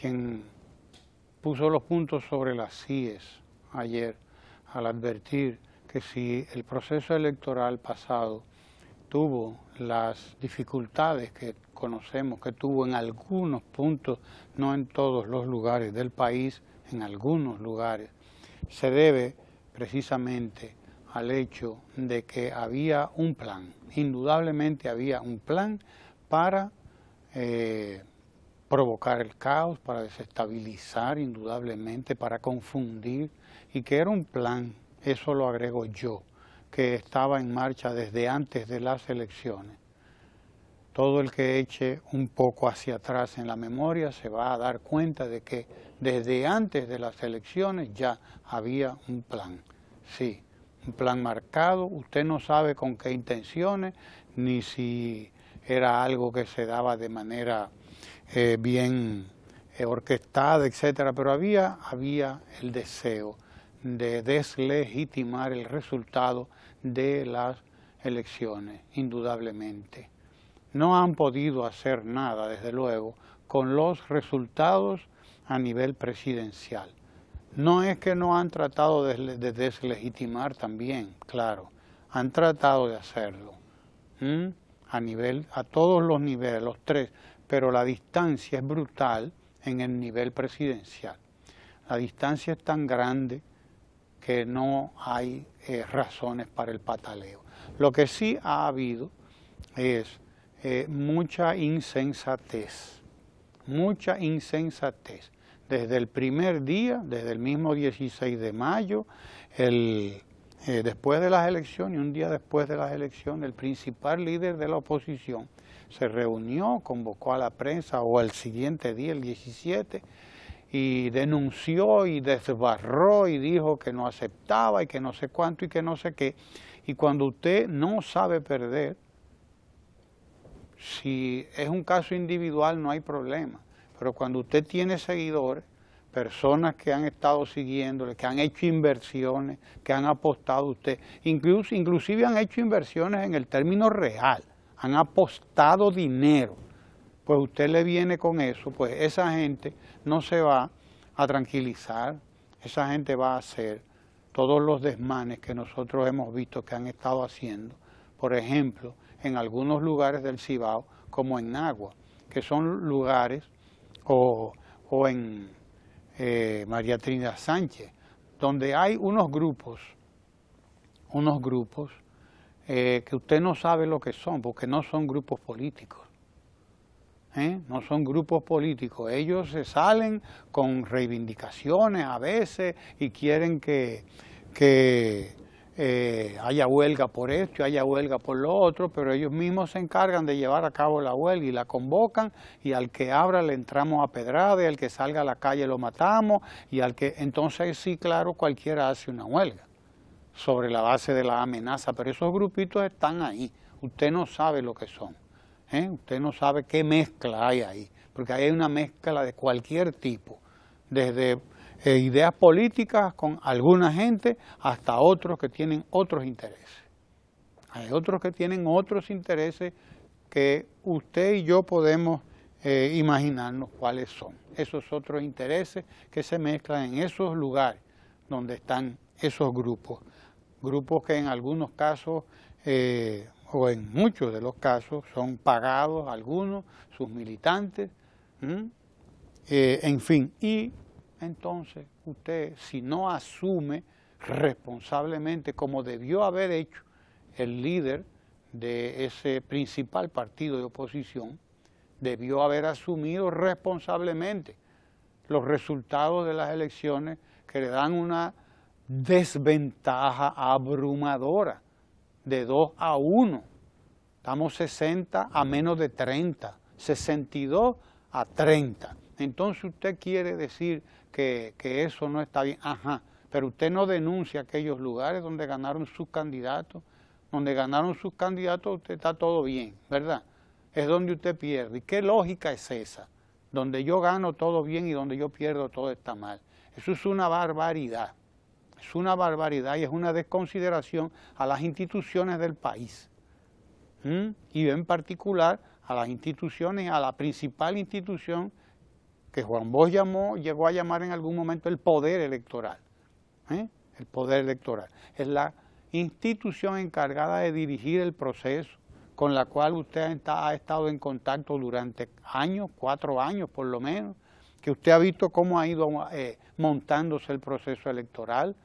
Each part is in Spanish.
quien puso los puntos sobre las IES ayer al advertir que si el proceso electoral pasado tuvo las dificultades que conocemos que tuvo en algunos puntos, no en todos los lugares del país, en algunos lugares, se debe precisamente al hecho de que había un plan, indudablemente había un plan para provocar el caos, para desestabilizar indudablemente, para confundir, y que era un plan, eso lo agrego yo, que estaba en marcha desde antes de las elecciones. Todo el que eche un poco hacia atrás en la memoria se va a dar cuenta de que desde antes de las elecciones ya había un plan, sí, un plan marcado. Usted no sabe con qué intenciones, ni si era algo que se daba de manera bien orquestada, etcétera, pero había el deseo de deslegitimar el resultado de las elecciones, indudablemente. No han podido hacer nada, desde luego, con los resultados a nivel presidencial. No es que no han tratado de deslegitimar también, claro, han tratado de hacerlo, a todos los niveles, los tres, pero la distancia es brutal en el nivel presidencial. La distancia es tan grande que no hay razones para el pataleo. Lo que sí ha habido es mucha insensatez. Desde el primer día, desde el mismo 16 de mayo, después de las elecciones, un día después de las elecciones, el principal líder de la oposición se reunió, convocó a la prensa, o el siguiente día, el 17, y denunció y desbarró y dijo que no aceptaba y que no sé cuánto y que no sé qué. Y cuando usted no sabe perder, si es un caso individual no hay problema, pero cuando usted tiene seguidores, personas que han estado siguiéndole, que han hecho inversiones, que han apostado a usted, inclusive han hecho inversiones en el término real, han apostado dinero, pues usted le viene con eso, pues esa gente no se va a tranquilizar, esa gente va a hacer todos los desmanes que nosotros hemos visto que han estado haciendo, por ejemplo, en algunos lugares del Cibao, como en Nagua, que son lugares, o en María Trinidad Sánchez, donde hay unos grupos que usted no sabe lo que son, porque no son grupos políticos. No son grupos políticos, ellos se salen con reivindicaciones a veces y quieren que haya huelga por esto, haya huelga por lo otro, pero ellos mismos se encargan de llevar a cabo la huelga y la convocan, y al que abra le entramos a pedrada, y al que salga a la calle lo matamos, y entonces sí, claro, cualquiera hace una huelga sobre la base de la amenaza, pero esos grupitos están ahí, usted no sabe lo que son. Usted no sabe qué mezcla hay ahí, porque hay una mezcla de cualquier tipo, desde ideas políticas con alguna gente hasta otros que tienen otros intereses. Hay otros que tienen otros intereses que usted y yo podemos imaginarnos cuáles son. Esos otros intereses que se mezclan en esos lugares donde están esos grupos que en algunos casos o en muchos de los casos son pagados algunos, sus militantes, en fin. Y entonces usted, si no asume responsablemente, como debió haber hecho el líder de ese principal partido de oposición, debió haber asumido responsablemente los resultados de las elecciones que le dan una desventaja abrumadora de 2-1. Estamos 60 a menos de 30, 62 a 30. Entonces usted quiere decir que eso no está bien. Ajá, pero usted no denuncia aquellos lugares donde ganaron sus candidatos. Donde ganaron sus candidatos usted está todo bien, ¿verdad? Es donde usted pierde. ¿Y qué lógica es esa? Donde yo gano todo bien y donde yo pierdo todo está mal. Eso es una barbaridad. Es una barbaridad y es una desconsideración a las instituciones del país. Y en particular a las instituciones, a la principal institución que Juan Bosch llegó a llamar en algún momento el poder electoral. El poder electoral. Es la institución encargada de dirigir el proceso, con la cual usted ha estado en contacto durante años, 4 años por lo menos, que usted ha visto cómo ha ido montándose el proceso electoral,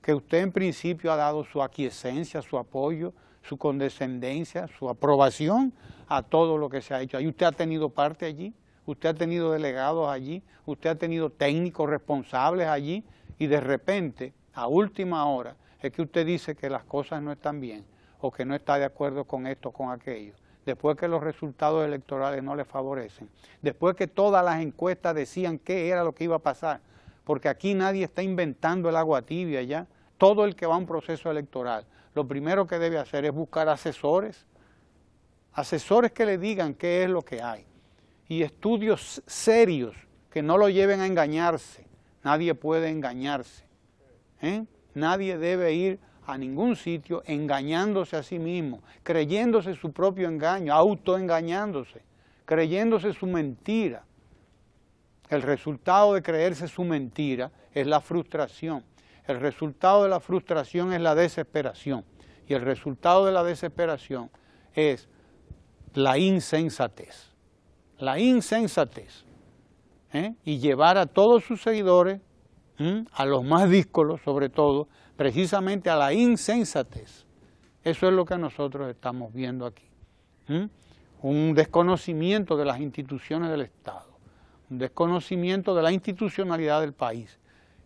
que usted en principio ha dado su aquiescencia, su apoyo, su condescendencia, su aprobación a todo lo que se ha hecho. Ahí usted ha tenido parte allí, usted ha tenido delegados allí, usted ha tenido técnicos responsables allí, y de repente, a última hora, es que usted dice que las cosas no están bien, o que no está de acuerdo con esto, con aquello, después que los resultados electorales no le favorecen, después que todas las encuestas decían qué era lo que iba a pasar, porque aquí nadie está inventando el agua tibia ya. Todo el que va a un proceso electoral, lo primero que debe hacer es buscar asesores que le digan qué es lo que hay, y estudios serios que no lo lleven a engañarse. Nadie puede engañarse, nadie debe ir a ningún sitio engañándose a sí mismo, creyéndose su propio engaño, autoengañándose, creyéndose su mentira. El resultado de creerse su mentira es la frustración. El resultado de la frustración es la desesperación. Y el resultado de la desesperación es la insensatez. La insensatez. Y llevar a todos sus seguidores, a los más díscolos sobre todo, precisamente a la insensatez. Eso es lo que nosotros estamos viendo aquí. Un desconocimiento de las instituciones del Estado, un desconocimiento de la institucionalidad del país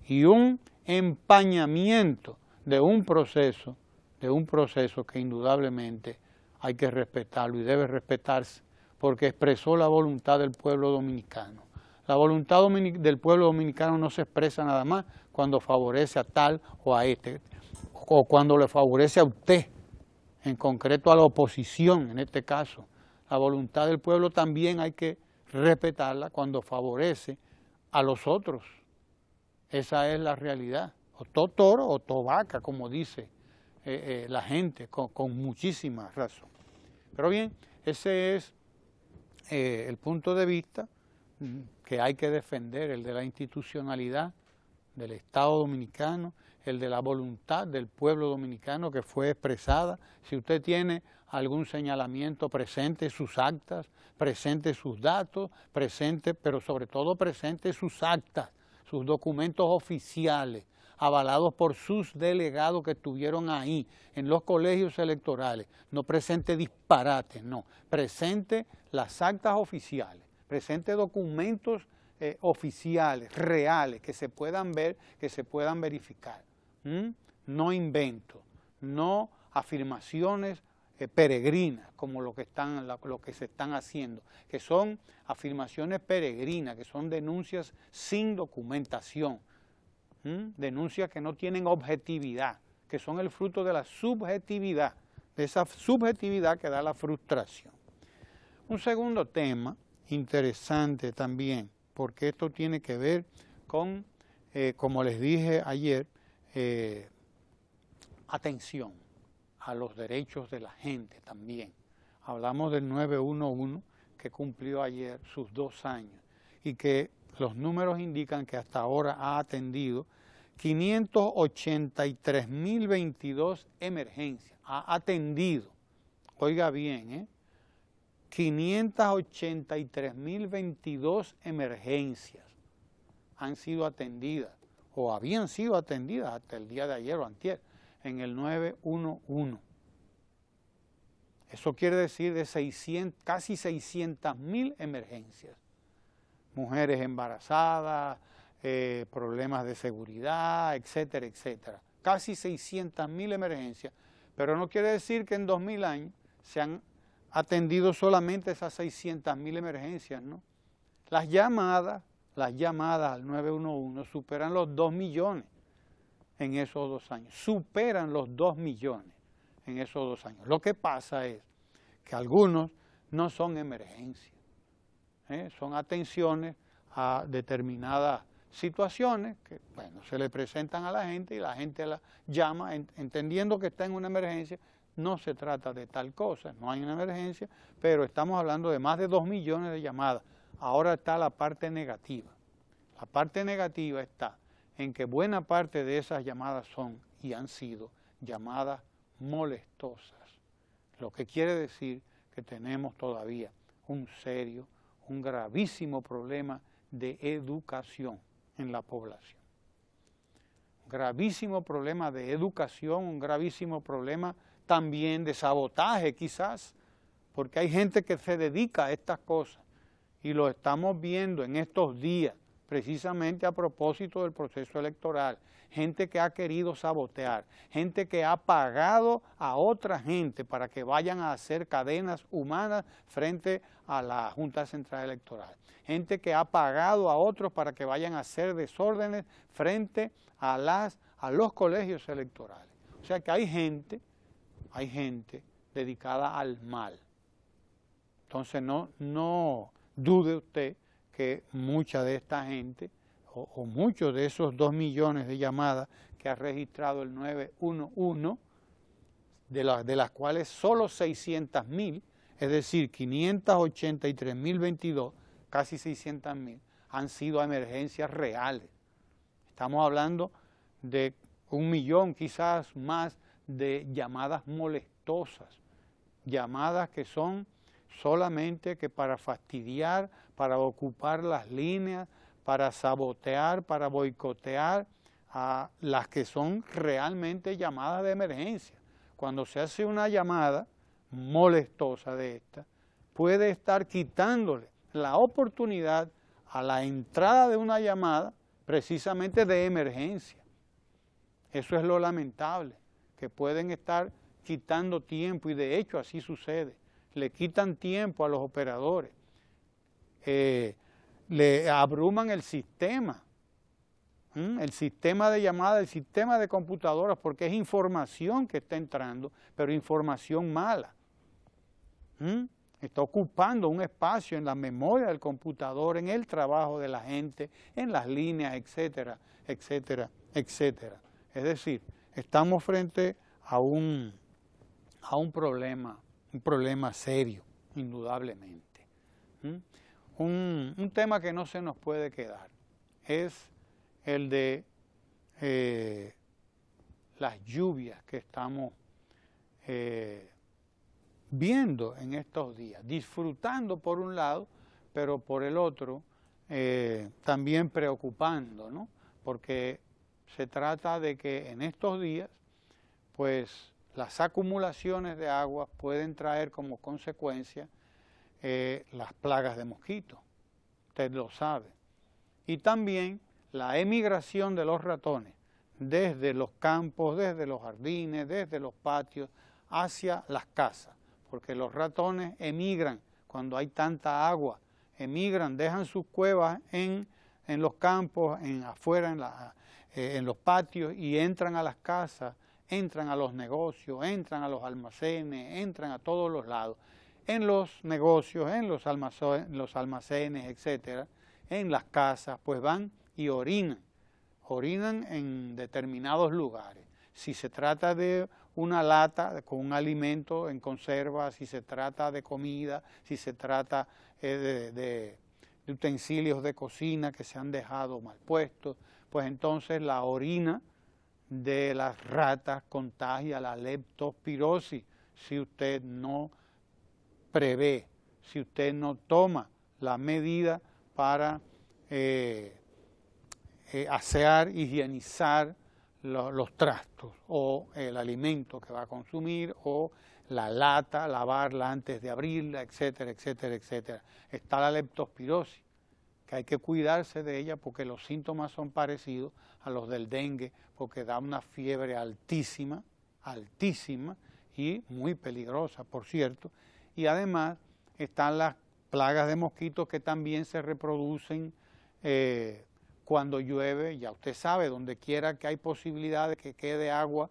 y un empañamiento de un proceso que indudablemente hay que respetarlo y debe respetarse porque expresó la voluntad del pueblo dominicano. La voluntad del pueblo dominicano no se expresa nada más cuando favorece a tal o a este, o cuando le favorece a usted, en concreto a la oposición en este caso. La voluntad del pueblo también hay que respetarla cuando favorece a los otros. Esa es la realidad. O todo toro o todo vaca, como dice la gente, con muchísima razón. Pero bien, ese es el punto de vista que hay que defender, el de la institucionalidad del Estado dominicano, el de la voluntad del pueblo dominicano que fue expresada. Si usted tiene algún señalamiento, presente sus actas, presente sus datos, presente, pero sobre todo presente sus actas, sus documentos oficiales, avalados por sus delegados que estuvieron ahí, en los colegios electorales. No presente disparates, no, presente las actas oficiales, presente documentos oficiales, reales, que se puedan ver, que se puedan verificar. No invento, no afirmaciones peregrinas como lo que se están haciendo, que son afirmaciones peregrinas, que son denuncias sin documentación, denuncias que no tienen objetividad, que son el fruto de la subjetividad, de esa subjetividad que da la frustración. Un segundo tema interesante también, porque esto tiene que ver con, como les dije ayer, atención a los derechos de la gente también. Hablamos del 911 que cumplió ayer sus 2 años y que los números indican que hasta ahora ha atendido 583.022 emergencias. Ha atendido, oiga bien, 583.022 emergencias han sido atendidas o habían sido atendidas hasta el día de ayer o antier en el 911. Eso quiere decir de casi 600.000 emergencias. Mujeres embarazadas, problemas de seguridad, etcétera, etcétera. Casi 600.000 emergencias, pero no quiere decir que en 2000 años se han atendido solamente esas 600.000 emergencias, ¿no? Las llamadas al 911 superan los 2 millones en esos 2 años, superan los 2 millones en esos 2 años. Lo que pasa es que algunos no son emergencias, son atenciones a determinadas situaciones que, bueno, se le presentan a la gente y la gente la llama entendiendo que está en una emergencia. No se trata de tal cosa, no hay una emergencia, pero estamos hablando de más de 2 millones de llamadas Ahora está la parte negativa. La parte negativa está en que buena parte de esas llamadas son y han sido llamadas molestosas, lo que quiere decir que tenemos todavía un serio, un gravísimo problema de educación en la población. Un gravísimo problema de educación, un gravísimo problema también de sabotaje quizás, porque hay gente que se dedica a estas cosas y lo estamos viendo en estos días, precisamente a propósito del proceso electoral, gente que ha querido sabotear, gente que ha pagado a otra gente para que vayan a hacer cadenas humanas frente a la Junta Central Electoral, gente que ha pagado a otros para que vayan a hacer desórdenes frente a los colegios electorales. O sea que hay gente dedicada al mal. Entonces no dude usted que mucha de esta gente, o muchos de esos 2 millones de llamadas que ha registrado el 911, de las cuales solo 600.000, es decir, 583.022, casi 600.000, han sido emergencias reales. Estamos hablando de 1 millón, quizás más, de llamadas molestosas, llamadas que son solamente que para fastidiar, para ocupar las líneas, para sabotear, para boicotear a las que son realmente llamadas de emergencia. Cuando se hace una llamada molestosa de esta, puede estar quitándole la oportunidad a la entrada de una llamada precisamente de emergencia. Eso es lo lamentable, que pueden estar quitando tiempo, y de hecho así sucede. Le quitan tiempo a los operadores, le abruman el sistema de llamada, el sistema de computadoras, porque es información que está entrando, pero información mala. Está ocupando un espacio en la memoria del computador, en el trabajo de la gente, en las líneas, etcétera, etcétera, etcétera. Es decir, estamos frente a un problema serio, indudablemente. Un tema que no se nos puede quedar es el de las lluvias que estamos viendo en estos días, disfrutando por un lado, pero por el otro también preocupando, ¿no? Porque se trata de que en estos días, pues, las acumulaciones de agua pueden traer como consecuencia las plagas de mosquitos, usted lo sabe, y también la emigración de los ratones desde los campos, desde los jardines, desde los patios, hacia las casas, porque los ratones emigran cuando hay tanta agua, emigran, dejan sus cuevas en los campos, afuera, en los patios, y entran a las casas, entran a los negocios, entran a los almacenes, entran a todos los lados, en los negocios, en los almacenes, etcétera, en las casas, pues van y orinan en determinados lugares. Si se trata de una lata con un alimento en conserva, si se trata de comida, si se trata de utensilios de cocina que se han dejado mal puestos, pues entonces la orina de las ratas contagia la leptospirosis si usted no prevé, si usted no toma la medida para asear, higienizar los trastos o el alimento que va a consumir, o la lata, lavarla antes de abrirla, etcétera, etcétera, etcétera. Está la leptospirosis, que hay que cuidarse de ella porque los síntomas son parecidos a los del dengue, porque da una fiebre altísima, altísima y muy peligrosa, por cierto. Y además están las plagas de mosquitos que también se reproducen cuando llueve. Ya usted sabe, donde quiera que hay posibilidad de que quede agua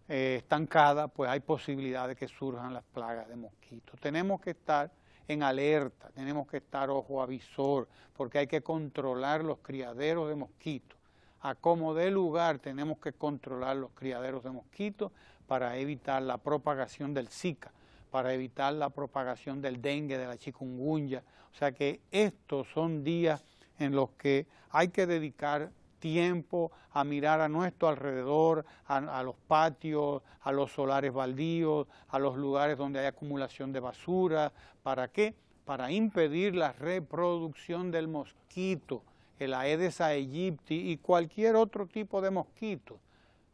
estancada, pues hay posibilidad de que surjan las plagas de mosquitos. Tenemos que estar en alerta, tenemos que estar ojo avisor, porque hay que controlar los criaderos de mosquitos. A como dé lugar tenemos que controlar los criaderos de mosquitos para evitar la propagación del Zika, para evitar la propagación del dengue, de la chikungunya. O sea que estos son días en los que hay que dedicar tiempo a mirar a nuestro alrededor, a los patios, a los solares baldíos, a los lugares donde hay acumulación de basura. ¿Para qué? Para impedir la reproducción del mosquito, el Aedes aegypti y cualquier otro tipo de mosquito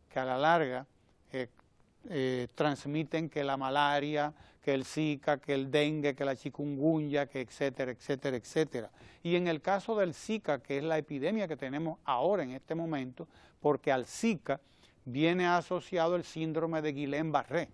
que a la larga transmiten que la malaria, que el Zika, que el dengue, que la chikungunya, que etcétera, etcétera, etcétera. Y en el caso del Zika, que es la epidemia que tenemos ahora en este momento, porque al Zika viene asociado el síndrome de Guillain-Barré,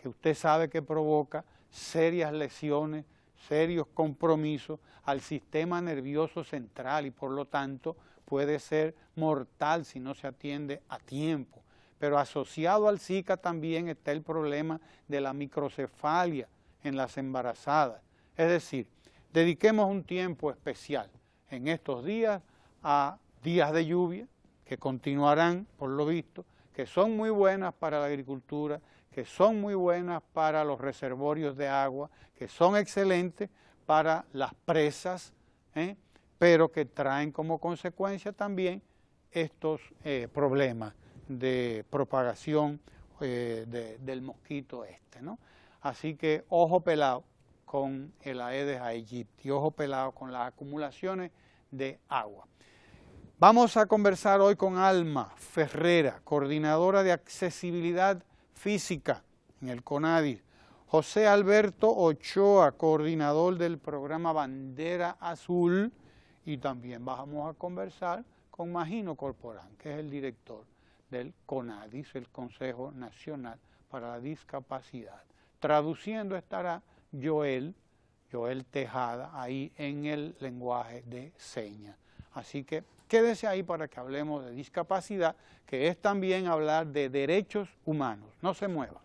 que usted sabe que provoca serias lesiones, serios compromisos al sistema nervioso central y por lo tanto puede ser mortal si no se atiende a tiempo. Pero asociado al Zika también está el problema de la microcefalia en las embarazadas. Es decir, dediquemos un tiempo especial en estos días a días de lluvia, que continuarán, por lo visto, que son muy buenas para la agricultura, que son muy buenas para los reservorios de agua, que son excelentes para las presas, pero que traen como consecuencia también estos problemas de propagación del mosquito ¿no? Así que ojo pelado con el Aedes aegypti, ojo pelado con las acumulaciones de agua. Vamos a conversar hoy con Alma Ferrera, coordinadora de accesibilidad física en el CONADIS, José Alberto Ochoa, coordinador del programa Bandera Azul, y también vamos a conversar con Magino Corporán, que es el director del CONADIS, el Consejo Nacional para la Discapacidad. Traduciendo estará Joel Tejada, ahí en el lenguaje de señas. Así que quédese ahí para que hablemos de discapacidad, que es también hablar de derechos humanos. No se mueva.